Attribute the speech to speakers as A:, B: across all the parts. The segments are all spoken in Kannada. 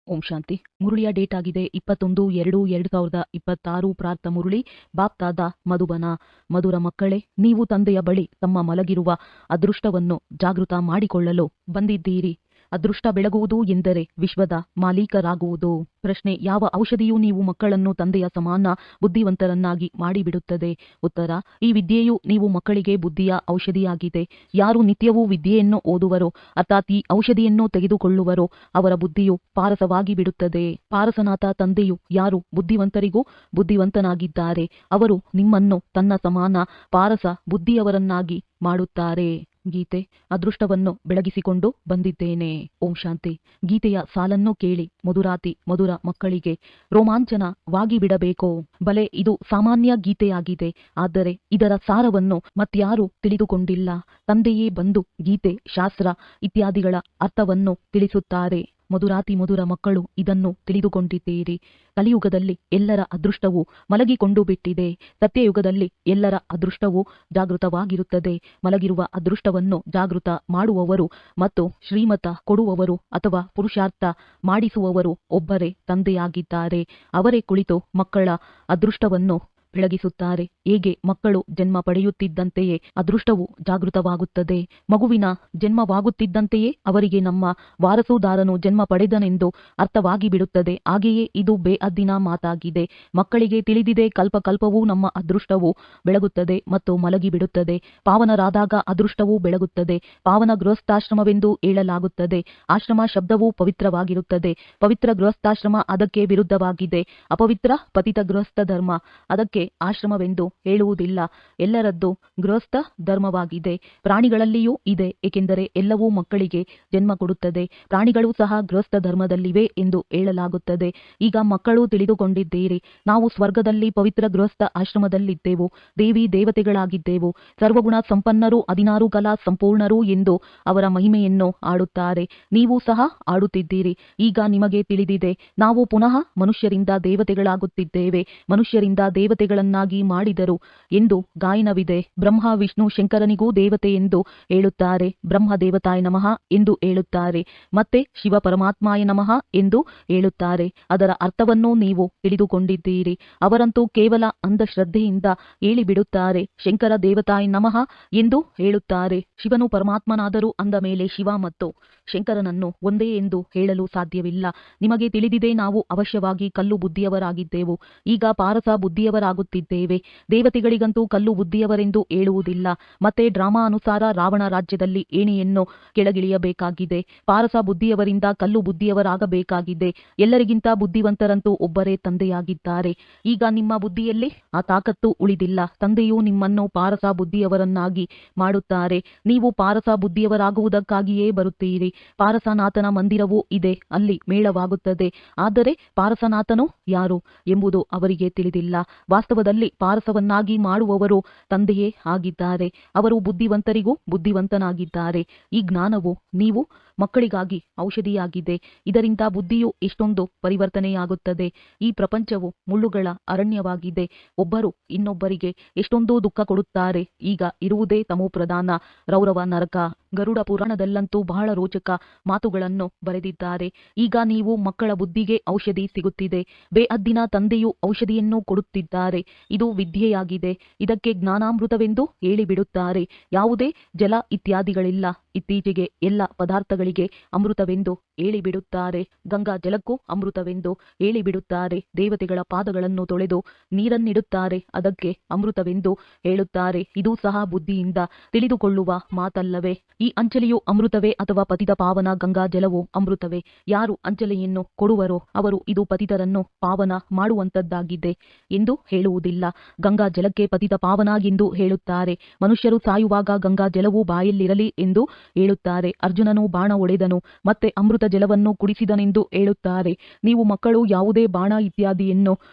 A: ಓಂ ಶಾಂತಿ. ಮುರಳಿಯ ಡೇಟ್ ಆಗಿದೆ 21/2/2026. ಪ್ರಾರ್ಥ ಮುರಳಿ ಬಾಪ್ತಾದ ಮಧುಬನ. ಮಧುರ ಮಕ್ಕಳೇ, ನೀವು ತಂದೆಯ ಬಳಿ ತಮ್ಮ ಮಲಗಿರುವ ಅದೃಷ್ಟವನ್ನು ಜಾಗೃತ ಮಾಡಿಕೊಳ್ಳಲು ಬಂದಿದ್ದೀರಿ. ಅದೃಷ್ಟ ಬೆಳಗುವುದು ಎಂದರೆ ವಿಶ್ವದ ಮಾಲೀಕರಾಗುವುದು. ಪ್ರಶ್ನೆ: ಯಾವ ಔಷಧಿಯು ನೀವು ಮಕ್ಕಳನ್ನು ತಂದೆಯ ಸಮಾನ ಬುದ್ಧಿವಂತರನ್ನಾಗಿ ಮಾಡಿಬಿಡುತ್ತದೆ? ಉತ್ತರ: ಈ ವಿದ್ಯೆಯು ನೀವು ಮಕ್ಕಳಿಗೆ ಬುದ್ಧಿಯ ಔಷಧಿಯಾಗಿದೆ. ಯಾರು ನಿತ್ಯವೂ ವಿದ್ಯೆಯನ್ನು ಓದುವರೋ, ಅರ್ಥಾತ್ ಈ ಔಷಧಿಯನ್ನು ತೆಗೆದುಕೊಳ್ಳುವರೋ, ಅವರ ಬುದ್ಧಿಯು ಪಾರಸವಾಗಿ ಬಿಡುತ್ತದೆ. ಪಾರಸನಾಥ ತಂದೆಯು ಯಾರು ಬುದ್ಧಿವಂತರಿಗೂ ಬುದ್ಧಿವಂತನಾಗಿದ್ದಾರೆ, ಅವರು ನಿಮ್ಮನ್ನು ತನ್ನ ಸಮಾನ ಪಾರಸ ಬುದ್ಧಿಯವರನ್ನಾಗಿ ಮಾಡುತ್ತಾರೆ. ಗೀತೆ: ಅದೃಷ್ಟವನ್ನು ಬೆಳಗಿಸಿಕೊಂಡು ಬಂದಿದ್ದೇನೆ. ಓಂ ಶಾಂತಿ. ಗೀತೆಯ ಸಾಲನ್ನು ಕೇಳಿ ಮಧುರಾತಿ ಮಧುರ ಮಕ್ಕಳಿಗೆ ರೋಮಾಂಚನವಾಗಿ ಬಿಡಬೇಕೋ? ಬಲೆ, ಇದು ಸಾಮಾನ್ಯ ಗೀತೆಯಾಗಿದೆ, ಆದರೆ ಇದರ ಸಾರವನ್ನು ಮತ್ಯಾರೂ ತಿಳಿದುಕೊಂಡಿಲ್ಲ. ತಂದೆಯೇ ಬಂದು ಗೀತೆ, ಶಾಸ್ತ್ರ ಇತ್ಯಾದಿಗಳ ಅರ್ಥವನ್ನು ತಿಳಿಸುತ್ತಾರೆ. ಮಧುರಾತಿ ಮಧುರ ಮಕ್ಕಳು ಇದನ್ನು ತಿಳಿದುಕೊಂಡಿದ್ದೀರಿ. ಕಲಿಯುಗದಲ್ಲಿ ಎಲ್ಲರ ಅದೃಷ್ಟವು ಮಲಗಿಕೊಂಡು ಬಿಟ್ಟಿದೆ. ಸತ್ಯಯುಗದಲ್ಲಿ ಎಲ್ಲರ ಅದೃಷ್ಟವು ಜಾಗೃತವಾಗಿರುತ್ತದೆ. ಮಲಗಿರುವ ಅದೃಷ್ಟವನ್ನು ಜಾಗೃತ ಮಾಡುವವರು ಮತ್ತು ಶ್ರೀಮತ ಕೊಡುವವರು ಅಥವಾ ಪುರುಷಾರ್ಥ ಮಾಡಿಸುವವರು ಒಬ್ಬರೇ ತಂದೆಯಾಗಿದ್ದಾರೆ. ಅವರೇ ಕುಳಿತು ಮಕ್ಕಳ ಅದೃಷ್ಟವನ್ನು ಬೆಳಗಿಸುತ್ತಾರೆ. ಹೇಗೆ ಮಕ್ಕಳು ಜನ್ಮ ಪಡೆಯುತ್ತಿದ್ದಂತೆಯೇ ಅದೃಷ್ಟವು ಜಾಗೃತವಾಗುತ್ತದೆ. ಮಗುವಿನ ಜನ್ಮವಾಗುತ್ತಿದ್ದಂತೆಯೇ ಅವರಿಗೆ ನಮ್ಮ ವಾರಸುದಾರನು ಜನ್ಮ ಪಡೆದನೆಂದು ಅರ್ಥವಾಗಿ ಬಿಡುತ್ತದೆ. ಹಾಗೆಯೇ ಇದು ಬೇಅದ್ದಿನ ಮಾತಾಗಿದೆ. ಮಕ್ಕಳಿಗೆ ತಿಳಿದಿದೆ, ಕಲ್ಪಕಲ್ಪವೂ ನಮ್ಮ ಅದೃಷ್ಟವು ಬೆಳಗುತ್ತದೆ ಮತ್ತು ಮಲಗಿಬಿಡುತ್ತದೆ. ಪಾವನರಾದಾಗ ಅದೃಷ್ಟವು ಬೆಳಗುತ್ತದೆ. ಪಾವನ ಗೃಹಸ್ಥಾಶ್ರಮವೆಂದು ಹೇಳಲಾಗುತ್ತದೆ. ಆಶ್ರಮ ಶಬ್ದವು ಪವಿತ್ರವಾಗಿರುತ್ತದೆ. ಪವಿತ್ರ ಗೃಹಸ್ಥಾಶ್ರಮ ಅದಕ್ಕೆ ವಿರುದ್ಧವಾಗಿದೆ. ಅಪವಿತ್ರ ಪತಿತ ಗೃಹಸ್ಥ ಧರ್ಮ ಅದಕ್ಕೆ ಆಶ್ರಮವೆಂದು ಹೇಳುವುದಿಲ್ಲ. ಎಲ್ಲರದ್ದು ಗೃಹಸ್ಥ ಧರ್ಮವಾಗಿದೆ. ಪ್ರಾಣಿಗಳಲ್ಲಿಯೂ ಇದೆ, ಏಕೆಂದರೆ ಎಲ್ಲವೂ ಮಕ್ಕಳಿಗೆ ಜನ್ಮ ಕೊಡುತ್ತದೆ. ಪ್ರಾಣಿಗಳು ಸಹ ಗೃಹಸ್ಥ ಧರ್ಮದಲ್ಲಿವೆ ಎಂದು ಹೇಳಲಾಗುತ್ತದೆ. ಈಗ ಮಕ್ಕಳು ತಿಳಿದುಕೊಂಡಿದ್ದೀರಿ, ನಾವು ಸ್ವರ್ಗದಲ್ಲಿ ಪವಿತ್ರ ಗೃಹಸ್ಥ ಆಶ್ರಮದಲ್ಲಿದ್ದೆವು. ದೇವಿ ದೇವತೆಗಳಾಗಿದ್ದೆವು. ಸರ್ವಗುಣ ಸಂಪನ್ನರು, 16 ಕಲಾ ಸಂಪೂರ್ಣರು ಎಂದು ಅವರ ಮಹಿಮೆಯನ್ನು ಆಡುತ್ತಾರೆ. ನೀವು ಸಹ ಆಡುತ್ತಿದ್ದೀರಿ. ಈಗ ನಿಮಗೆ ತಿಳಿದಿದೆ, ನಾವು ಪುನಃ ಮನುಷ್ಯರಿಂದ ದೇವತೆಗಳಾಗುತ್ತಿದ್ದೇವೆ. ಮನುಷ್ಯರಿಂದ ದೇವತೆಗಳನ್ನಾಗಿ ಮಾಡಿದರು ಎಂದು ಗಾಯನವಿದೆ. ಬ್ರಹ್ಮ ವಿಷ್ಣು ಶಂಕರನಿಗೂ ದೇವತೆ ಎಂದು ಹೇಳುತ್ತಾರೆ. ಬ್ರಹ್ಮ ದೇವತಾಯ ನಮಃ ಎಂದು ಹೇಳುತ್ತಾರೆ. ಮತ್ತೆ ಶಿವ ಪರಮಾತ್ಮಾಯ ನಮಃ ಎಂದು ಹೇಳುತ್ತಾರೆ. ಅದರ ಅರ್ಥವನ್ನು ನೀವು ತಿಳಿದುಕೊಂಡಿದ್ದೀರಿ. ಅವರಂತೂ ಕೇವಲ ಅಂಧಶ್ರದ್ಧೆಯಿಂದ ಹೇಳಿಬಿಡುತ್ತಾರೆ. ಶಂಕರ ದೇವತಾಯ ನಮಃ ಎಂದು ಹೇಳುತ್ತಾರೆ. ಶಿವನು ಪರಮಾತ್ಮನಾದರೂ ಅಂದ ಮೇಲೆ ಶಿವ ಮತ್ತು ಶಂಕರನನ್ನು ಒಂದೇ ಎಂದು ಹೇಳಲು ಸಾಧ್ಯವಿಲ್ಲ. ನಿಮಗೆ ತಿಳಿದಿದೆ, ನಾವು ಅವಶ್ಯವಾಗಿ ಕಲ್ಲು ಬುದ್ಧಿಯವರಾಗಿದ್ದೆವು. ಈಗ ಪಾರಸ ಬುದ್ಧಿಯವರಾಗುತ್ತಿದ್ದೇವೆ. ದೇವತೆಗಳಿಗಂತೂ ಕಲ್ಲು ಬುದ್ಧಿಯವರೆಂದು ಹೇಳುವುದಿಲ್ಲ. ಮತ್ತೆ ಡ್ರಾಮಾ ಅನುಸಾರ ರಾವಣ ರಾಜ್ಯದಲ್ಲಿ ಏಣಿಯನ್ನು ಕೆಳಗಿಳಿಯಬೇಕಾಗಿದೆ. ಪಾರಸ ಬುದ್ಧಿಯವರಿಂದ ಕಲ್ಲು ಬುದ್ಧಿಯವರಾಗಬೇಕಾಗಿದೆ. ಎಲ್ಲರಿಗಿಂತ ಬುದ್ಧಿವಂತರಂತೂ ಒಬ್ಬರೇ ತಂದೆಯಾಗಿದ್ದಾರೆ. ಈಗ ನಿಮ್ಮ ಬುದ್ಧಿಯಲ್ಲಿ ಆ ತಾಕತ್ತು ಉಳಿದಿಲ್ಲ. ತಂದೆಯು ನಿಮ್ಮನ್ನು ಪಾರಸ ಬುದ್ಧಿಯವರನ್ನಾಗಿ ಮಾಡುತ್ತಾರೆ. ನೀವು ಪಾರಸ ಬುದ್ಧಿಯವರಾಗುವುದಕ್ಕಾಗಿಯೇ ಬರುತ್ತೀರಿ. ಪಾರಸನಾಥನ ಮಂದಿರವೂ ಇದೆ, ಅಲ್ಲಿ ಮೇಳವಾಗುತ್ತದೆ. ಆದರೆ ಪಾರಸನಾಥನು ಯಾರು ಎಂಬುದು ಅವರಿಗೆ ತಿಳಿದಿಲ್ಲ. ವಾಸ್ತವದಲ್ಲಿ ಪಾರಸವನ್ನಾಗಿ ಮಾಡುವವರು ತಂದೆಯೇ ಆಗಿದ್ದಾರೆ. ಅವರು ಬುದ್ಧಿವಂತರಿಗೂ ಬುದ್ಧಿವಂತನಾಗಿದ್ದಾರೆ. ಈ ಜ್ಞಾನವು ನೀವು ಮಕ್ಕಳಿಗಾಗಿ ಔಷಧಿಯಾಗಿದೆ. ಇದರಿಂದ ಬುದ್ಧಿಯು ಎಷ್ಟೊಂದು ಪರಿವರ್ತನೆಯಾಗುತ್ತದೆ. ಈ ಪ್ರಪಂಚವು ಮುಳ್ಳುಗಳ ಅರಣ್ಯವಾಗಿದೆ. ಒಬ್ಬರು ಇನ್ನೊಬ್ಬರಿಗೆ ಎಷ್ಟೊಂದು ದುಃಖ ಕೊಡುತ್ತಾರೆ. ಈಗ ಇರುವುದೇ ತಮೋಪ್ರಧಾನ ರೌರವ ನರಕ. ಗರುಡ ಪುರಾಣದಲ್ಲಂತೂ ಬಹಳ ರೋಚಕ ಮಾತುಗಳನ್ನು ಬರೆದಿದ್ದಾರೆ. ಈಗ ನೀವು ಮಕ್ಕಳ ಬುದ್ಧಿಗೆ ಔಷಧಿ ಸಿಗುತ್ತಿದೆ. ಬೇಅದ್ದಿನ ತಂದೆಯು ಔಷಧಿಯನ್ನು ಕೊಡುತ್ತಿದ್ದಾರೆ. ಇದು ವಿದ್ಯೆಯಾಗಿದೆ. ಇದಕ್ಕೆ ಜ್ಞಾನಾಮೃತವೆಂದು ಹೇಳಿಬಿಡುತ್ತಾರೆ. ಯಾವುದೇ ಜಲ ಇತ್ಯಾದಿಗಳಿಲ್ಲ. ಇತ್ತೀಚೆಗೆ ಎಲ್ಲ ಪದಾರ್ಥಗಳಿಗೆ ಅಮೃತವೆಂದು ಹೇಳಿಬಿಡುತ್ತಾರೆ. ಗಂಗಾ ಜಲಕ್ಕೂ ಅಮೃತವೆಂದು ಹೇಳಿಬಿಡುತ್ತಾರೆ. ದೇವತೆಗಳ ಪಾದಗಳನ್ನು ತೊಳೆದು ನೀರನ್ನಿಡುತ್ತಾರೆ, ಅದಕ್ಕೆ ಅಮೃತವೆಂದು ಹೇಳುತ್ತಾರೆ. ಇದು ಸಹ ಬುದ್ಧಿಯಿಂದ ತಿಳಿದುಕೊಳ್ಳುವ ಮಾತಲ್ಲವೇ? ಈ ಅಂಚಲಿಯು ಅಮೃತವೇ ಅಥವಾ ಪತಿತ ಪಾವನ ಗಂಗಾ ಜಲವು ಅಮೃತವೇ? ಯಾರು ಅಂಚಲೆಯನ್ನು ಕೊಡುವರೋ ಅವರು ಇದು ಪತಿತರನ್ನು ಪಾವನ ಮಾಡುವಂತದ್ದಾಗಿದೆ ಎಂದು ಹೇಳುವುದಿಲ್ಲ. ಗಂಗಾ ಜಲಕ್ಕೆ ಪತಿತ ಪಾವನ ಎಂದು ಹೇಳುತ್ತಾರೆ. ಮನುಷ್ಯರು ಸಾಯುವಾಗ ಗಂಗಾ ಜಲವು ಬಾಯಲ್ಲಿರಲಿ ಎಂದು ಹೇಳುತ್ತಾರೆ. ಅರ್ಜುನನು ಬಾಣ ಹೊಡೆದನು, ಮತ್ತೆ ಅಮೃತ ಜಲವನ್ನು ಕುಡಿಸಿದನೆಂದು ಹೇಳುತ್ತಾರೆ. ನೀವು ಮಕ್ಕಳು ಯಾವುದೇ ಬಾಣ ಇತ್ಯಾದಿಯನ್ನು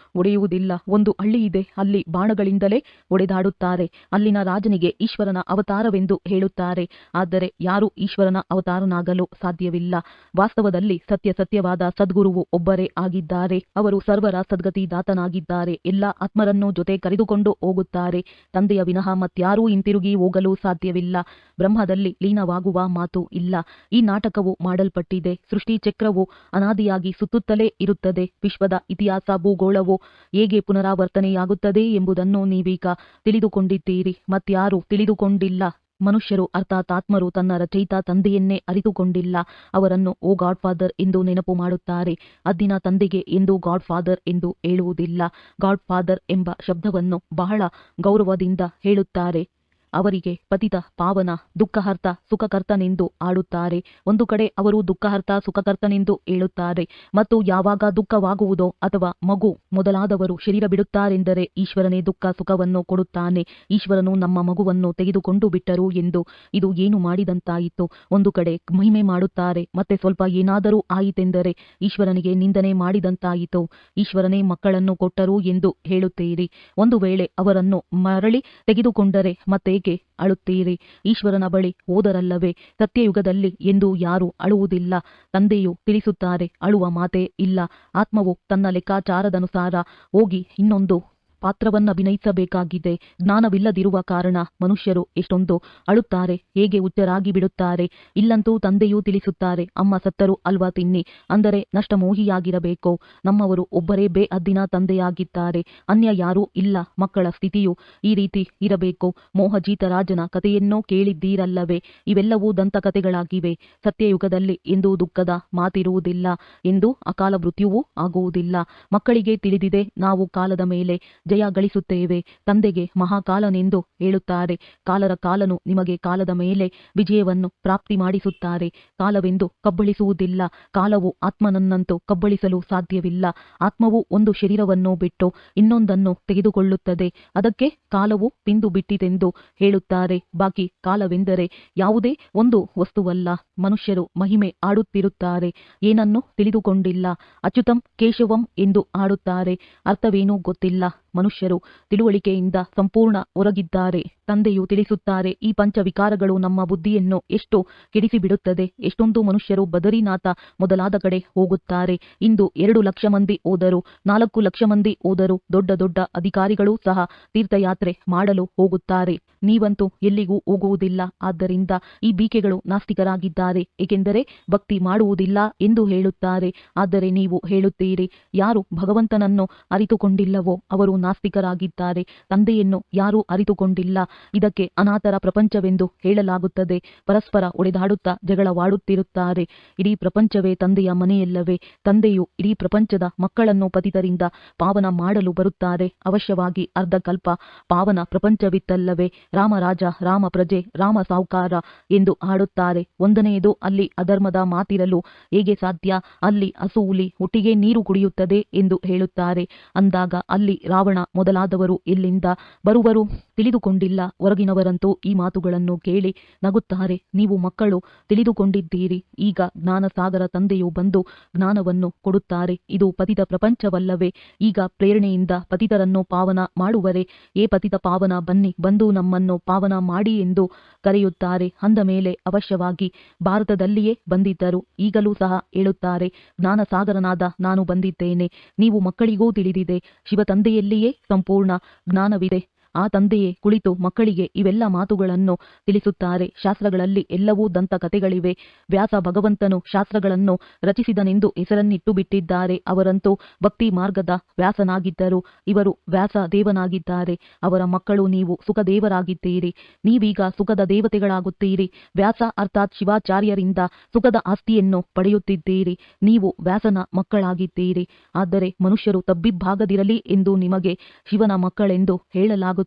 A: ಹೊಡೆಯುವುದಿಲ್ಲ. ಒಂದು ಹಳ್ಳಿ ಇದೆ, ಅಲ್ಲಿ ಬಾಣಗಳಿಂದಲೇ ಹೊಡೆದಾಡುತ್ತಾರೆ. ಅಲ್ಲಿನ ರಾಜನಿಗೆ ಈಶ್ವರನ ಅವತಾರವೆಂದು ಹೇಳುತ್ತಾರೆ. ಆದರೆ ಯಾರೂ ಈಶ್ವರನ ಅವತಾರನಾಗಲು ಸಾಧ್ಯವಿಲ್ಲ. ವಾಸ್ತವದಲ್ಲಿ ಸತ್ಯವಾದ ಸದ್ಗುರುವು ಒಬ್ಬರೇ ಆಗಿದ್ದಾರೆ. ಅವರು ಸರ್ವರ ಸದ್ಗತಿ ದಾತನಾಗಿದ್ದಾರೆ. ಎಲ್ಲ ಆತ್ಮರನ್ನು ಜೊತೆ ಕರೆದುಕೊಂಡು ಹೋಗುತ್ತಾರೆ. ತಂದೆಯ ವಿನಃ ಮತ್ಯಾರೂ ಹಿಂತಿರುಗಿ ಹೋಗಲು ಸಾಧ್ಯವಿಲ್ಲ. ಬ್ರಹ್ಮದಲ್ಲಿ ಲೀನವಾಗಿ ಅಂತ್ಯವಾಗುವ ಮಾತು ಇಲ್ಲ. ಈ ನಾಟಕವು ಮಾಡಲ್ಪಟ್ಟಿದೆ. ಸೃಷ್ಟಿ ಚಕ್ರವು ಅನಾದಿಯಾಗಿ ಸುತ್ತುತ್ತಲೇ ಇರುತ್ತದೆ. ವಿಶ್ವದ ಇತಿಹಾಸ ಭೂಗೋಳವು ಹೇಗೆ ಪುನರಾವರ್ತನೆಯಾಗುತ್ತದೆ ಎಂಬುದನ್ನು ನೀವೀಗ ತಿಳಿದುಕೊಂಡಿದ್ದೀರಿ. ಮತ್ಯಾರೂ ತಿಳಿದುಕೊಂಡಿಲ್ಲ. ಮನುಷ್ಯರು ಅರ್ಥಾತ್ ಆತ್ಮರು ತನ್ನ ರಚಯಿತ ತಂದೆಯನ್ನೇ ಅರಿತುಕೊಂಡಿಲ್ಲ. ಅವರನ್ನು ಓ ಗಾಡ್ ಫಾದರ್ ಎಂದು ನೆನಪು ಮಾಡುತ್ತಾರೆ. ಅದ್ದಿನ ತಂದೆಗೆ ಎಂದು ಗಾಡ್ ಫಾದರ್ ಎಂದು ಹೇಳುವುದಿಲ್ಲ. ಗಾಡ್ ಫಾದರ್ ಎಂಬ ಶಬ್ದವನ್ನು ಬಹಳ ಗೌರವದಿಂದ ಹೇಳುತ್ತಾರೆ. ಅವರಿಗೆ ಪತಿತ ಪಾವನ ದುಃಖಹರ್ತ ಸುಖಕರ್ತನೆಂದು ಆಡುತ್ತಾರೆ. ಒಂದು ಕಡೆ ಅವರು ದುಃಖಹರ್ತ ಸುಖಕರ್ತನೆಂದು ಹೇಳುತ್ತಾರೆ. ಮತ್ತು ಯಾವಾಗ ದುಃಖವಾಗುವುದೋ ಅಥವಾ ಮಗು ಮೊದಲಾದವರು ಶರೀರ ಬಿಡುತ್ತಾರೆಂದರೆ ಈಶ್ವರನೇ ದುಃಖ ಸುಖವನ್ನು ಕೊಡುತ್ತಾನೆ. ಈಶ್ವರನು ನಮ್ಮ ಮಗುವನ್ನು ತೆಗೆದುಕೊಂಡು ಬಿಟ್ಟರು ಎಂದು ಇದು ಏನು ಮಾಡಿದಂತಾಯಿತು. ಒಂದು ಕಡೆ ಮಹಿಮೆ ಮಾಡುತ್ತಾರೆ, ಮತ್ತೆ ಸ್ವಲ್ಪ ಏನಾದರೂ ಆಯಿತೆಂದರೆ ಈಶ್ವರನಿಗೆ ನಿಂದನೆ ಮಾಡಿದಂತಾಯಿತು. ಈಶ್ವರನೇ ಮಕ್ಕಳನ್ನು ಕೊಟ್ಟರು ಎಂದು ಹೇಳುತ್ತೀರಿ. ಒಂದು ವೇಳೆ ಅವರನ್ನು ಮರಳಿ ತೆಗೆದುಕೊಂಡರೆ ಮತ್ತೇಕೆ ಅಳುತ್ತೀರಿ? ಈಶ್ವರನ ಬಳಿ ಹೋದರಲ್ಲವೇ? ಸತ್ಯಯುಗದಲ್ಲಿ ಎಂದು ಯಾರೂ ಅಳುವುದಿಲ್ಲ. ತಂದೆಯು ತಿಳಿಸುತ್ತಾರೆ, ಅಳುವ ಮಾತೇ ಇಲ್ಲ. ಆತ್ಮವು ತನ್ನ ಲೆಕ್ಕಾಚಾರದನುಸಾರ ಹೋಗಿ ಇನ್ನೊಂದು ಪಾತ್ರವನ್ನಭಿನಯಿಸಬೇಕಾಗಿದೆ. ಜ್ಞಾನವಿಲ್ಲದಿರುವ ಕಾರಣ ಮನುಷ್ಯರು ಎಷ್ಟೊಂದು ಅಳುತ್ತಾರೆ, ಹೇಗೆ ಹುಚ್ಚರಾಗಿ ಬಿಡುತ್ತಾರೆ. ಇಲ್ಲಂತೂ ತಂದೆಯೂ ತಿಳಿಸುತ್ತಾರೆ, ಅಮ್ಮ ಸತ್ತರು ಅಲ್ವಾ ತಿನ್ನಿ, ಅಂದರೆ ನಷ್ಟಮೋಹಿಯಾಗಿರಬೇಕು. ನಮ್ಮವರು ಒಬ್ಬರೇ ಬೇಅದ್ದಿನ ತಂದೆಯಾಗಿದ್ದಾರೆ, ಅನ್ಯ ಯಾರೂ ಇಲ್ಲ. ಮಕ್ಕಳ ಸ್ಥಿತಿಯು ಈ ರೀತಿ ಇರಬೇಕು. ಮೋಹಜೀತರಾಜನ ಕಥೆಯನ್ನೋ ಕೇಳಿದ್ದೀರಲ್ಲವೇ? ಇವೆಲ್ಲವೂ ದಂತಕಥೆಗಳಾಗಿವೆ. ಸತ್ಯಯುಗದಲ್ಲಿ ಎಂದೂ ದುಃಖದ ಮಾತಿರುವುದಿಲ್ಲ, ಎಂದೂ ಅಕಾಲ ಮೃತ್ಯುವೂ ಆಗುವುದಿಲ್ಲ. ಮಕ್ಕಳಿಗೆ ತಿಳಿದಿದೆ, ನಾವು ಕಾಲದ ಮೇಲೆ ಜಯ ಗಳಿಸುತ್ತೇವೆ. ತಂದೆಗೆ ಮಹಾಕಾಲನೆಂದು ಹೇಳುತ್ತಾರೆ. ಕಾಲರ ಕಾಲನು ನಿಮಗೆ ಕಾಲದ ಮೇಲೆ ವಿಜಯವನ್ನು ಪ್ರಾಪ್ತಿ ಮಾಡಿಸುತ್ತಾರೆ. ಕಾಲವೆಂದು ಕಬ್ಬಳಿಸುವುದಿಲ್ಲ. ಕಾಲವು ಆತ್ಮನನ್ನಂತೂ ಕಬ್ಬಳಿಸಲು ಸಾಧ್ಯವಿಲ್ಲ. ಆತ್ಮವು ಒಂದು ಶರೀರವನ್ನು ಬಿಟ್ಟು ಇನ್ನೊಂದನ್ನು ತೆಗೆದುಕೊಳ್ಳುತ್ತದೆ. ಅದಕ್ಕೆ ಕಾಲವು ತಿಂದು ಬಿಟ್ಟಿತೆಂದು ಹೇಳುತ್ತಾರೆ. ಬಾಕಿ ಕಾಲವೆಂದರೆ ಯಾವುದೇ ಒಂದು ವಸ್ತುವಲ್ಲ. ಮನುಷ್ಯರು ಮಹಿಮೆ ಆಡುತ್ತಿರುತ್ತಾರೆ, ಏನನ್ನೂ ತಿಳಿದುಕೊಂಡಿಲ್ಲ. ಅಚ್ಯುತಂ ಕೇಶವಂ ಎಂದು ಆಡುತ್ತಾರೆ, ಅರ್ಥವೇನೂ ಗೊತ್ತಿಲ್ಲ. ಮನುಷ್ಯರು ತಿಳುವಳಿಕೆಯಿಂದ ಸಂಪೂರ್ಣ ಹೊರಗಿದ್ದಾರೆ. ತಂದೆಯು ತಿಳಿಸುತ್ತಾರೆ, ಈ ಪಂಚವಿಕಾರಗಳು ನಮ್ಮ ಬುದ್ಧಿಯನ್ನು ಎಷ್ಟು ಕೆಡಿಸಿಬಿಡುತ್ತದೆ. ಎಷ್ಟೊಂದು ಮನುಷ್ಯರು ಬದರಿನಾಥ ಮೊದಲಾದ ಕಡೆ ಹೋಗುತ್ತಾರೆ. ಇಂದು 2 ಲಕ್ಷ ಮಂದಿ ಹೋದರು, 4 ಲಕ್ಷ ಮಂದಿ ಹೋದರು. ದೊಡ್ಡ ದೊಡ್ಡ ಅಧಿಕಾರಿಗಳೂ ಸಹ ತೀರ್ಥಯಾತ್ರೆ ಮಾಡಲು ಹೋಗುತ್ತಾರೆ. ನೀವಂತೂ ಎಲ್ಲಿಗೂ ಹೋಗುವುದಿಲ್ಲ. ಆದ್ದರಿಂದ ಈ ಬೀಕೆಗಳು ನಾಸ್ತಿಕರಾಗಿದ್ದಾರೆ, ಏಕೆಂದರೆ ಭಕ್ತಿ ಮಾಡುವುದಿಲ್ಲ ಎಂದು ಹೇಳುತ್ತಾರೆ. ಆದರೆ ನೀವು ಹೇಳುತ್ತೀರಿ, ಯಾರು ಭಗವಂತನನ್ನು ಅರಿತುಕೊಂಡಿಲ್ಲವೋ ಅವರು ನಾಸ್ತಿಕರಾಗಿದ್ದಾರೆ. ತಂದೆಯನ್ನು ಯಾರೂ ಅರಿತುಕೊಂಡಿಲ್ಲ. ಇದಕ್ಕೆ ಅನಾಥರ ಪ್ರಪಂಚವೆಂದು ಹೇಳಲಾಗುತ್ತದೆ. ಪರಸ್ಪರ ಹೊಡೆದಾಡುತ್ತಾ ಜಗಳವಾಡುತ್ತಿರುತ್ತಾರೆ. ಇಡೀ ಪ್ರಪಂಚವೇ ತಂದೆಯ ಮನೆಯಲ್ಲವೇ? ತಂದೆಯು ಇಡೀ ಪ್ರಪಂಚದ ಮಕ್ಕಳನ್ನು ಪತಿತರಿಂದ ಪಾವನ ಮಾಡಲು ಬರುತ್ತಾರೆ. ಅವಶ್ಯವಾಗಿ ಅರ್ಧಕಲ್ಪ ಪಾವನ ಪ್ರಪಂಚವಿತ್ತಲ್ಲವೇ? ರಾಮರಾಜ, ರಾಮ ಪ್ರಜೆ, ರಾಮ ಸಾಹುಕಾರ ಎಂದು ಹಾಡುತ್ತಾರೆ. ಒಂದನೆಯದು, ಅಲ್ಲಿ ಅಧರ್ಮದ ಮಾತಿರಲು ಹೇಗೆ ಸಾಧ್ಯ? ಅಲ್ಲಿ ಹಸು ಹುಲಿ ಒಟ್ಟಿಗೆ ನೀರು ಕುಡಿಯುತ್ತದೆ ಎಂದು ಹೇಳುತ್ತಾರೆ. ಅಂದಾಗ ಅಲ್ಲಿ ರಾವಣ ಮೊದಲಾದವರು ಎಲ್ಲಿಂದ ಬರುವರು? ತಿಳಿದುಕೊಂಡಿಲ್ಲ. ಹೊರಗಿನವರಂತೂ ಈ ಮಾತುಗಳನ್ನು ಕೇಳಿ ನಗುತ್ತಾರೆ. ನೀವು ಮಕ್ಕಳು ತಿಳಿದುಕೊಂಡಿದ್ದೀರಿ. ಈಗ ಜ್ಞಾನಸಾಗರ ತಂದೆಯು ಬಂದು ಜ್ಞಾನವನ್ನು ಕೊಡುತ್ತಾರೆ. ಇದು ಪತಿತ ಪ್ರಪಂಚವಲ್ಲವೇ? ಈಗ ಪ್ರೇರಣೆಯಿಂದ ಪತಿತರನ್ನು ಪಾವನ ಮಾಡುವರೆ. ಏ ಪತಿತ ಪಾವನ, ಬನ್ನಿ, ಬಂದು ನಮ್ಮನ್ನು ಪಾವನ ಮಾಡಿ ಎಂದು ಕರೆಯುತ್ತಾರೆ. ಅಂದ ಮೇಲೆ ಅವಶ್ಯವಾಗಿ ಭಾರತದಲ್ಲಿಯೇ ಬಂದಿದ್ದರು. ಈಗಲೂ ಸಹ ಹೇಳುತ್ತಾರೆ, ಜ್ಞಾನಸಾಗರನಾದ ನಾನು ಬಂದಿದ್ದೇನೆ. ನೀವು ಮಕ್ಕಳಿಗೂ ತಿಳಿದಿದೆ, ಶಿವತಂದೆಯಲ್ಲಿಯೇ ಸಂಪೂರ್ಣ ಜ್ಞಾನವಿದೆ. ಆ ತಂದೆಯೇ ಕುಳಿತು ಮಕ್ಕಳಿಗೆ ಇವೆಲ್ಲ ಮಾತುಗಳನ್ನು ತಿಳಿಸುತ್ತಾರೆ. ಶಾಸ್ತ್ರಗಳಲ್ಲಿ ಎಲ್ಲವೂ ದಂತಕಥೆಗಳಿವೆ. ವ್ಯಾಸ ಭಗವಂತನು ಶಾಸ್ತ್ರಗಳನ್ನು ರಚಿಸಿದನೆಂದು ಹೆಸರನ್ನಿಟ್ಟು ಬಿಟ್ಟಿದ್ದಾರೆ. ಅವರಂತೂ ಭಕ್ತಿ ಮಾರ್ಗದ ವ್ಯಾಸನಾಗಿದ್ದರು. ಇವರು ವ್ಯಾಸ ದೇವನಾಗಿದ್ದಾರೆ. ಅವರ ಮಕ್ಕಳು ನೀವು ಸುಖದೇವರಾಗಿದ್ದೀರಿ. ನೀವೀಗ ಸುಖದ ದೇವತೆಗಳಾಗುತ್ತೀರಿ. ವ್ಯಾಸ ಅರ್ಥಾತ್ ಶಿವಾಚಾರ್ಯರಿಂದ ಸುಖದ ಆಸ್ತಿಯನ್ನು ಪಡೆಯುತ್ತಿದ್ದೀರಿ. ನೀವು ವ್ಯಾಸನ ಮಕ್ಕಳಾಗಿದ್ದೀರಿ. ಆದರೆ ಮನುಷ್ಯರು ತಬ್ಬಿಬ್ಬಾಗದಿರಲಿ ಎಂದು ನಿಮಗೆ ಶಿವನ ಮಕ್ಕಳೆಂದು ಹೇಳಲಾಗುತ್ತದೆ.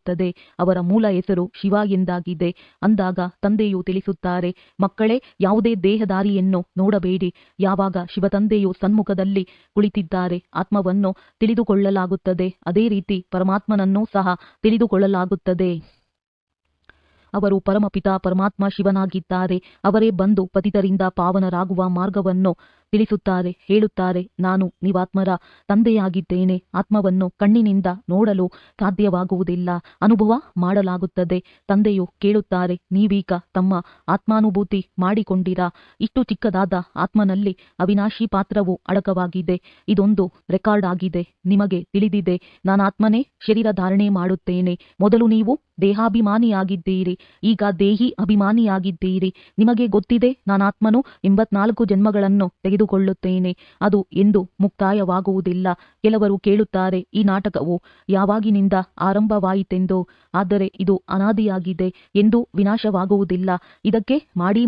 A: ಅವರ ಮೂಲ ಹೆಸರು ಶಿವ ಎಂದಾಗಿದೆ. ಅಂದಾಗ ತಂದೆಯು ತಿಳಿಸುತ್ತಾರೆ, ಮಕ್ಕಳೇ, ಯಾವುದೇ ದೇಹದಾರಿಯನ್ನು ನೋಡಬೇಡಿ. ಯಾವಾಗ ಶಿವತಂದೆಯು ಸನ್ಮುಖದಲ್ಲಿ ಕುಳಿತಿದ್ದಾರೆ, ಆತ್ಮವನ್ನು ತಿಳಿದುಕೊಳ್ಳಲಾಗುತ್ತದೆ. ಅದೇ ರೀತಿ ಪರಮಾತ್ಮನನ್ನೂ ಸಹ ತಿಳಿದುಕೊಳ್ಳಲಾಗುತ್ತದೆ. ಅವರು ಪರಮಪಿತ ಪರಮಾತ್ಮ ಶಿವನಾಗಿದ್ದಾರೆ. ಅವರೇ ಬಂದು ಪತಿತರಿಂದ ಪಾವನರಾಗುವ ಮಾರ್ಗವನ್ನು ತಿಳಿಸುತ್ತಾರೆ, ಹೇಳುತ್ತಾರೆ, ನಾನು ನೀವಾತ್ಮರ ತಂದೆಯಾಗಿದ್ದೇನೆ. ಆತ್ಮವನ್ನು ಕಣ್ಣಿನಿಂದ ನೋಡಲು ಸಾಧ್ಯವಾಗುವುದಿಲ್ಲ, ಅನುಭವ ಮಾಡಲಾಗುತ್ತದೆ. ತಂದೆಯು ಕೇಳುತ್ತಾರೆ, ನೀವೀಗ ತಮ್ಮ ಆತ್ಮಾನುಭೂತಿ ಮಾಡಿಕೊಂಡಿರಾ? ಇಷ್ಟು ಚಿಕ್ಕದಾದ ಆತ್ಮನಲ್ಲಿ ಅವಿನಾಶಿ ಪಾತ್ರವು ಅಡಕವಾಗಿದೆ. ಇದೊಂದು ರೆಕಾರ್ಡ್ ಆಗಿದೆ. ನಿಮಗೆ ತಿಳಿದಿದೆ, ನಾನಾತ್ಮನೇ ಶರೀರ ಧಾರಣೆ ಮಾಡುತ್ತೇನೆ. ಮೊದಲು ನೀವು ದೇಹಾಭಿಮಾನಿಯಾಗಿದ್ದೀರಿ, ಈಗ ದೇಹಿ ಅಭಿಮಾನಿಯಾಗಿದ್ದೀರಿ. ನಿಮಗೆ ಗೊತ್ತಿದೆ, ನಾನಾತ್ಮನು 84 ಜನ್ಮಗಳನ್ನು ತೆಗೆದುಕೊಳ್ಳುತ್ತೇನೆ. ಅದು ಎಂದು ಮುಕ್ತಾಯವಾಗುವುದಿಲ್ಲ. ಕೆಲವರು ಕೇಳುತ್ತಾರೆ, ಈ ನಾಟಕವು ಯಾವಾಗಿನಿಂದ ಆರಂಭವಾಯಿತೆಂದು. ಆದರೆ ಇದು ಅನಾದಿಯಾಗಿದೆ ಎಂದು ವಿನಾಶವಾಗುವುದಿಲ್ಲ. ಇದಕ್ಕೆ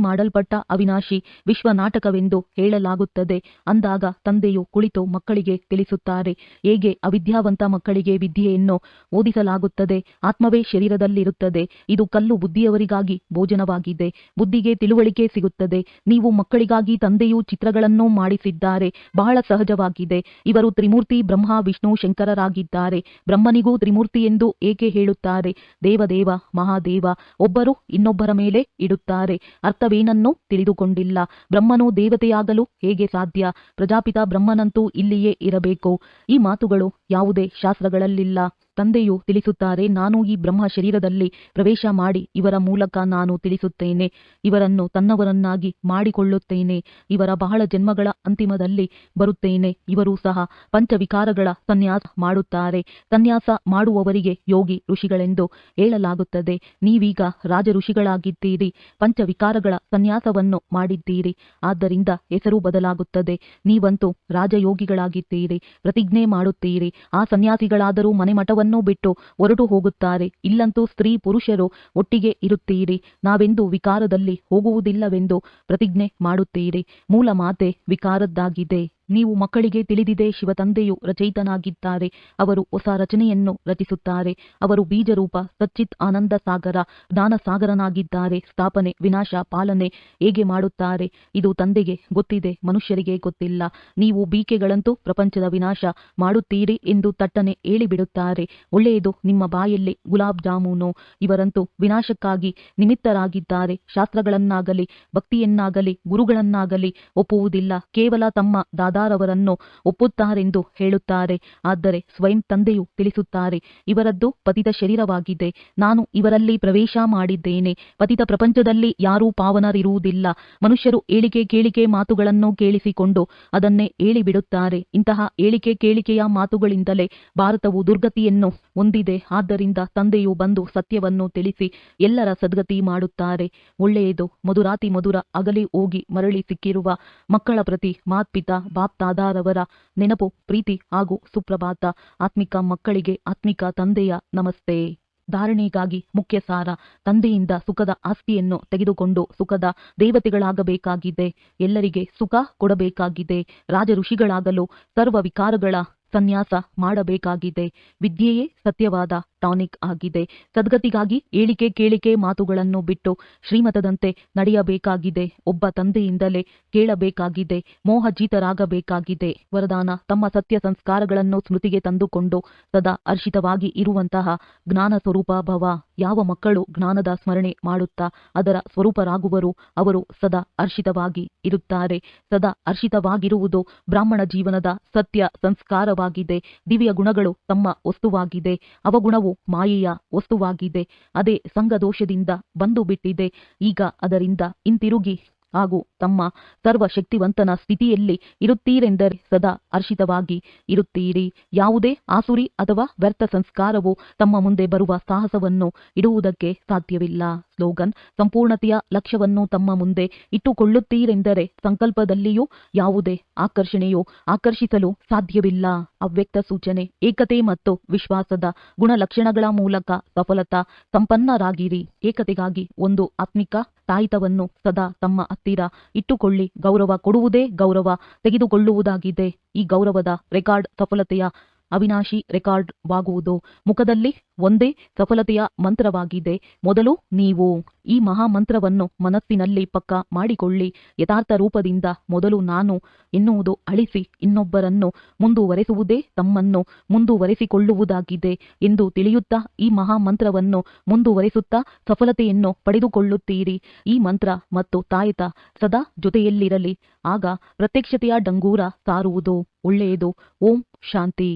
A: ಮಾಡಲ್ಪಟ್ಟ ಅವಿನಾಶಿ ವಿಶ್ವ ನಾಟಕವೆಂದು ಹೇಳಲಾಗುತ್ತದೆ. ಅಂದಾಗ ತಂದೆಯು ಕುಳಿತು ಮಕ್ಕಳಿಗೆ ತಿಳಿಸುತ್ತಾರೆ, ಹೇಗೆ ಅವಿದ್ಯಾವಂತ ಮಕ್ಕಳಿಗೆ ವಿದ್ಯೆಯನ್ನು ಓದಿಸಲಾಗುತ್ತದೆ. ಆತ್ಮವೇ ಶರೀರದಲ್ಲಿರುತ್ತದೆ. ಇದು ಕಲ್ಲು ಬುದ್ಧಿಯವರಿಗಾಗಿ ಭೋಜನವಾಗಿದೆ. ಬುದ್ಧಿಗೆ ತಿಳುವಳಿಕೆ ಸಿಗುತ್ತದೆ. ನೀವು ಮಕ್ಕಳಿಗಾಗಿ ತಂದೆಯು ಚಿತ್ರಗಳನ್ನು ಮಾಡಿಸಿದ್ದಾರೆ. ಬಹಳ ಸಹಜವಾಗಿದೆ. ಇವರು ತ್ರಿಮೂರ್ತಿ ಬ್ರಹ್ಮ ವಿಷ್ಣು ಶಂಕರರಾಗಿದ್ದಾರೆ. ಬ್ರಹ್ಮನಿಗೂ ತ್ರಿಮೂರ್ತಿ ಎಂದು ಏಕೆ ಹೇಳುತ್ತಾರೆ? ದೇವದೇವ ಮಹಾದೇವ ಒಬ್ಬರು ಇನ್ನೊಬ್ಬರ ಮೇಲೆ ಇಡುತ್ತಾರೆ. ಅರ್ಥವೇನನ್ನೂ ತಿಳಿದುಕೊಂಡಿಲ್ಲ. ಬ್ರಹ್ಮನು ದೇವತೆಯಾಗಲು ಹೇಗೆ ಸಾಧ್ಯ? ಪ್ರಜಾಪಿತ ಬ್ರಹ್ಮನಂತೂ ಇಲ್ಲಿಯೇ ಇರಬೇಕು. ಈ ಮಾತುಗಳು ಯಾವುದೇ ಶಾಸ್ತ್ರಗಳಲ್ಲಿಲ್ಲ. ತಂದೆಯು ತಿಳಿಸುತ್ತಾರೆ, ನಾನು ಈ ಬ್ರಹ್ಮ ಶರೀರದಲ್ಲಿ ಪ್ರವೇಶ ಮಾಡಿ ಇವರ ಮೂಲಕ ನಾನು ತಿಳಿಸುತ್ತೇನೆ. ಇವರನ್ನು ತನ್ನವರನ್ನಾಗಿ ಮಾಡಿಕೊಳ್ಳುತ್ತೇನೆ. ಇವರ ಬಹಳ ಜನ್ಮಗಳ ಅಂತಿಮದಲ್ಲಿ ಬರುತ್ತೇನೆ. ಇವರೂ ಸಹ ಪಂಚವಿಕಾರಗಳ ಸನ್ಯಾಸ ಮಾಡುತ್ತಾರೆ. ಸನ್ಯಾಸ ಮಾಡುವವರಿಗೆ ಯೋಗಿ ಋಷಿಗಳೆಂದು ಹೇಳಲಾಗುತ್ತದೆ. ನೀವೀಗ ರಾಜ ಋಷಿಗಳಾಗಿದ್ದೀರಿ. ಪಂಚವಿಕಾರಗಳ ಸನ್ಯಾಸವನ್ನು ಮಾಡಿದ್ದೀರಿ. ಆದ್ದರಿಂದ ಹೆಸರು ಬದಲಾಗುತ್ತದೆ. ನೀವಂತೂ ರಾಜಯೋಗಿಗಳಾಗಿದ್ದೀರಿ. ಪ್ರತಿಜ್ಞೆ ಮಾಡುತ್ತೀರಿ. ಆ ಸನ್ಯಾಸಿಗಳಾದರೂ ಮನೆಮಠವನ್ನು ಬಿಟ್ಟು ಹೊರಟು ಹೋಗುತ್ತಾರೆ. ಇಲ್ಲಂತೂ ಸ್ತ್ರೀ ಪುರುಷರು ಒಟ್ಟಿಗೆ ಇರುತ್ತೀರಿ. ನಾವೆಂದು ವಿಕಾರದಲ್ಲಿ ಹೋಗುವುದಿಲ್ಲವೆಂದು ಪ್ರತಿಜ್ಞೆ ಮಾಡುತ್ತೀರಿ. ಮೂಲ ಮಾತೆ ವಿಕಾರದ್ದಾಗಿದೆ. ನೀವು ಮಕ್ಕಳಿಗೆ ತಿಳಿದಿದೆ, ಶಿವತಂದೆಯು ರಚಯಿತನಾಗಿದ್ದಾರೆ. ಅವರು ಹೊಸ ರಚನೆಯನ್ನು ರಚಿಸುತ್ತಾರೆ. ಅವರು ಬೀಜರೂಪ ಸಚ್ಚಿತ್ ಆನಂದ ಸಾಗರ ಜ್ಞಾನ ಸಾಗರನಾಗಿದ್ದಾರೆ. ಸ್ಥಾಪನೆ ವಿನಾಶ ಪಾಲನೆ ಹೇಗೆ ಮಾಡುತ್ತಾರೆ ಇದು ತಂದೆಗೆ ಗೊತ್ತಿದೆ, ಮನುಷ್ಯರಿಗೆ ಗೊತ್ತಿಲ್ಲ. ನೀವು ಬೀಕೆಗಳಂತೂ ಪ್ರಪಂಚದ ವಿನಾಶ ಮಾಡುತ್ತೀರಿ ಎಂದು ತಟ್ಟನೆ ಹೇಳಿಬಿಡುತ್ತಾರೆ. ಒಳ್ಳೆಯದು, ನಿಮ್ಮ ಬಾಯಲ್ಲಿ ಗುಲಾಬ್ ಜಾಮೂನು. ಇವರಂತೂ ವಿನಾಶಕ್ಕಾಗಿ ನಿಮಿತ್ತರಾಗಿದ್ದಾರೆ. ಶಾಸ್ತ್ರಗಳನ್ನಾಗಲಿ ಭಕ್ತಿಯನ್ನಾಗಲಿ ಗುರುಗಳನ್ನಾಗಲಿ ಒಪ್ಪುವುದಿಲ್ಲ. ಕೇವಲ ತಮ್ಮ ದಾದಾರವರನ್ನು ಒಪ್ಪುತ್ತಾರೆಂದು ಹೇಳುತ್ತಾರೆ. ಆದರೆ ಸ್ವಯಂ ತಂದೆಯು ತಿಳಿಸುತ್ತಾರೆ, ಇವರದ್ದು ಪತಿತ ಶರೀರವಾಗಿದೆ. ನಾನು ಇವರಲ್ಲಿ ಪ್ರವೇಶ ಮಾಡಿದ್ದೇನೆ. ಪತಿತ ಪ್ರಪಂಚದಲ್ಲಿ ಯಾರೂ ಪಾವನರಿರುವುದಿಲ್ಲ. ಮನುಷ್ಯರು ಹೇಳಿಕೆ ಕೇಳಿಕೆ ಮಾತುಗಳನ್ನು ಕೇಳಿಸಿಕೊಂಡು ಅದನ್ನೇ ಹೇಳಿಬಿಡುತ್ತಾರೆ. ಇಂತಹ ಹೇಳಿಕೆ ಕೇಳಿಕೆಯ ಮಾತುಗಳಿಂದಲೇ ಭಾರತವು ದುರ್ಗತಿಯನ್ನು ಹೊಂದಿದೆ. ಆದ್ದರಿಂದ ತಂದೆಯು ಬಂದು ಸತ್ಯವನ್ನು ತಿಳಿಸಿ ಎಲ್ಲರ ಸದ್ಗತಿ ಮಾಡುತ್ತಾರೆ. ಒಳ್ಳೆಯದು, ಮಧುರಾತಿ ಮಧುರ ಅಗಲಿ ಹೋಗಿ ಮರಳಿ ಸಿಕ್ಕಿರುವ ಮಕ್ಕಳ ಪ್ರತಿ ಮಾತ್ಪಿತಾ ಬಾಪ್ತಾದಾರವರ ನೆನಪು, ಪ್ರೀತಿ ಹಾಗೂ ಸುಪ್ರಭಾತ. ಆತ್ಮಿಕ ಮಕ್ಕಳಿಗೆ ಆತ್ಮಿಕ ತಂದೆಯ ನಮಸ್ತೆ. ಧಾರಣೆಗಾಗಿ ಮುಖ್ಯ ಸಾರ: ತಂದೆಯಿಂದ ಸುಖದ ಆಸ್ತಿಯನ್ನು ತೆಗೆದುಕೊಂಡು ಸುಖದ ದೇವತೆಗಳಾಗಬೇಕಾಗಿದೆ. ಎಲ್ಲರಿಗೆ ಸುಖ ಕೊಡಬೇಕಾಗಿದೆ. ರಾಜ ಋಷಿಗಳಾಗಲು ಸರ್ವ ವಿಕಾರಗಳ ಸನ್ಯಾಸ ಮಾಡಬೇಕಾಗಿದೆ. ವಿದ್ಯೆಯೇ ಸತ್ಯವಾದ ಟಾನಿಕ್ ಆಗಿದೆ. ಸದ್ಗತಿಗಾಗಿ ಹೇಳಿಕೆ ಕೇಳಿಕೆ ಮಾತುಗಳನ್ನು ಬಿಟ್ಟು ಶ್ರೀಮತದಂತೆ ನಡೆಯಬೇಕಾಗಿದೆ. ಒಬ್ಬ ತಂದೆಯಿಂದಲೇ ಕೇಳಬೇಕಾಗಿದೆ. ಮೋಹಜೀತರಾಗಬೇಕಾಗಿದೆ. ವರದಾನ: ತಮ್ಮ ಸತ್ಯ ಸಂಸ್ಕಾರಗಳನ್ನು ಸ್ಮೃತಿಗೆ ತಂದುಕೊಂಡು ಸದಾ ಹರ್ಷಿತವಾಗಿ ಇರುವಂತಹ ಜ್ಞಾನ ಸ್ವರೂಪ ಭವ. ಯಾವ ಮಕ್ಕಳು ಜ್ಞಾನದ ಸ್ಮರಣೆ ಮಾಡುತ್ತಾ ಅದರ ಸ್ವರೂಪರಾಗುವರು ಅವರು ಸದಾ ಹರ್ಷಿತವಾಗಿ ಇರುತ್ತಾರೆ. ಸದಾ ಹರ್ಷಿತವಾಗಿರುವುದು ಬ್ರಾಹ್ಮಣ ಜೀವನದ ಸತ್ಯ ಸಂಸ್ಕಾರವಾಗಿದೆ. ದಿವ್ಯ ಗುಣಗಳು ತಮ್ಮ ವಸ್ತುವಾಗಿದೆ. ಅವಗುಣವು ಮಾಯೆಯ ವಸ್ತುವಾಗಿದೆ. ಅದೇ ಸಂಘದೋಷದಿಂದ ಬಂದು ಬಿಟ್ಟಿದೆ. ಈಗ ಅದರಿಂದ ಹಿಂತಿರುಗಿ ಹಾಗೂ ತಮ್ಮ ಸರ್ವಶಕ್ತಿವಂತನ ಸ್ಥಿತಿಯಲ್ಲಿ ಇರುತ್ತೀರೆಂದರೆ ಸದಾ ಹರ್ಷಿತವಾಗಿ ಇರುತ್ತೀರಿ. ಯಾವುದೇ ಆಸುರಿ ಅಥವಾ ವ್ಯರ್ಥ ಸಂಸ್ಕಾರವು ತಮ್ಮ ಮುಂದೆ ಬರುವ ಸಾಹಸವನ್ನು ಇಡುವುದಕ್ಕೆ ಸಾಧ್ಯವಿಲ್ಲ. ಸ್ಲೋಗನ್: ಸಂಪೂರ್ಣತೆಯ ಲಕ್ಷ್ಯವನ್ನು ತಮ್ಮ ಮುಂದೆ ಇಟ್ಟುಕೊಳ್ಳುತ್ತೀರೆಂದರೆ ಸಂಕಲ್ಪದಲ್ಲಿಯೂ ಯಾವುದೇ ಆಕರ್ಷಣೆಯು ಆಕರ್ಷಿಸಲು ಸಾಧ್ಯವಿಲ್ಲ. ಅವ್ಯಕ್ತ ಸೂಚನೆ: ಏಕತೆ ಮತ್ತು ವಿಶ್ವಾಸದ ಗುಣಲಕ್ಷಣಗಳ ಮೂಲಕ ಸಫಲತಾ ಸಂಪನ್ನರಾಗಿರಿ. ಏಕತೆಗಾಗಿ ಒಂದು ಆತ್ಮಿಕ ತಾಯಿತವನ್ನು ಸದಾ ತಮ್ಮ ಹತ್ತಿರ ಇಟ್ಟುಕೊಳ್ಳಿ. ಗೌರವ ಕೊಡುವುದೇ ಗೌರವ ತೆಗೆದುಕೊಳ್ಳುವುದಾಗಿದೆ. ಈ ಗೌರವದ ರೆಕಾರ್ಡ್ ಸಫಲತೆಯ ಅವಿನಾಶಿ ರೆಕಾರ್ಡ್ ವಾಗುವುದು. ಮುಖದಲ್ಲಿ ಒಂದೇ ಸಫಲತೆಯ ಮಂತ್ರವಾಗಿದೆ. ಮೊದಲು ನೀವು ಈ ಮಹಾಮಂತ್ರವನ್ನು ಮನಸ್ಸಿನಲ್ಲಿ ಪಕ್ಕಾ ಮಾಡಿಕೊಳ್ಳಿ. ಯಥಾರ್ಥ ರೂಪದಿಂದ ಮೊದಲು ನಾನು ಎನ್ನುವುದು ಅಳಿಸಿ ಇನ್ನೊಬ್ಬರನ್ನು ಮುಂದುವರೆಸುವುದೇ ತಮ್ಮನ್ನು ಮುಂದುವರೆಸಿಕೊಳ್ಳುವುದಾಗಿದೆ ಎಂದು ತಿಳಿಯುತ್ತಾ ಈ ಮಹಾಮಂತ್ರವನ್ನು ಮುಂದುವರೆಸುತ್ತಾ ಸಫಲತೆಯನ್ನು ಪಡೆದುಕೊಳ್ಳುತ್ತೀರಿ. ಈ ಮಂತ್ರ ಮತ್ತು ತಾಯತ ಸದಾ ಜೊತೆಯಲ್ಲಿರಲಿ. ಆಗ ಪ್ರತ್ಯಕ್ಷತೆಯ ಡಂಗೂರ ಸಾರುವುದು ಒಳ್ಳೆಯದು. ಓಂ ಶಾಂತಿ.